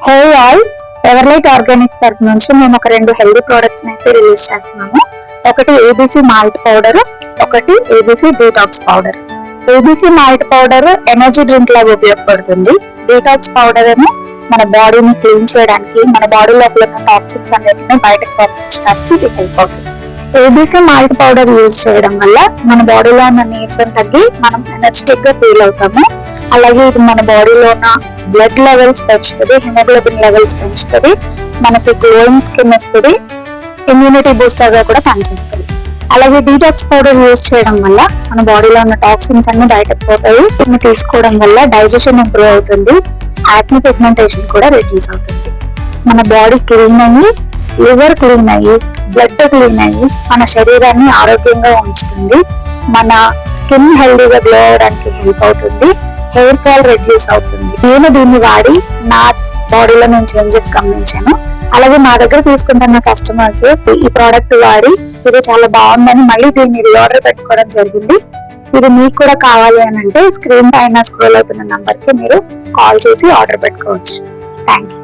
Hey all, ఎవర్లైట్ Organics తరపు నుంచి మేము ఒక 2 హెల్దీ ప్రొడక్ట్స్ అయితే రిలీజ్ చేస్తున్నాము. ఒకటి ఏబీసీ మాల్ట్ పౌడర్, ఒకటి ABC detox powder. ABC malt powder energy drink లాగా ఉపయోగపడుతుంది. డీటాక్స్ పౌడర్ ఏమో మన బాడీని క్లీన్ చేయడానికి, మన బాడీ లోపల ఉన్న టాక్సిన్స్ అన్నిటిని బయటకు పంపించడానికి ఇది హెల్ప్ అవుతుంది. ఏబీసీ మాల్ట్ పౌడర్ యూజ్ చేయడం వల్ల మన బాడీలో ఉన్న నీరసం తగ్గి మనం ఎనర్జెటిక్ గా ఫీల్ అవుతాము. అలాగే ఇది మన బాడీలో ఉన్న బ్లడ్ లెవెల్స్ పెంచుతుంది, హిమోగ్లోబిన్ లెవెల్స్ పెంచుతుంది, మనకి గ్లోయింగ్ స్కిన్ ఇస్తుంది, ఇమ్యూనిటీ బూస్టర్ గా కూడా పనిచేస్తుంది. అలాగే డీటాక్స్ పౌడర్ యూజ్ చేయడం వల్ల మన బాడీలో ఉన్న టాక్సిన్స్ అన్ని బయటకు పోతాయి. దీన్ని తీసుకోవడం వల్ల డైజెషన్ ఇంప్రూవ్ అవుతుంది, యాక్ని పిగ్మెంటేషన్ కూడా రిడ్యూస్ అవుతుంది. మన బాడీ క్లీన్ అయ్యి, లివర్ క్లీన్ అయ్యి, బ్లడ్ క్లీన్ అయ్యి మన శరీరాన్ని ఆరోగ్యంగా ఉంచుతుంది. మన స్కిన్ హెల్దీగా గ్లో అవడానికి హెల్ప్ అవుతుంది. హెయిర్ ఫాల్ రెడ్యూస్ అవుతుంది. నేను దీన్ని వాడి నా బాడీలో నేను చేంజెస్ గమనించాను. అలాగే నా దగ్గర తీసుకుంటున్న కస్టమర్స్ ఈ ప్రోడక్ట్ వాడి ఇది చాలా బాగుందని మళ్ళీ దీన్ని రీఆర్డర్ పెట్టుకోవడం జరిగింది. ఇది మీకు కూడా కావాలి అని అంటే స్క్రీన్ పైన స్క్రోల్ అవుతున్న నంబర్ కి మీరు కాల్ చేసి ఆర్డర్ పెట్టుకోవచ్చు. Thank you.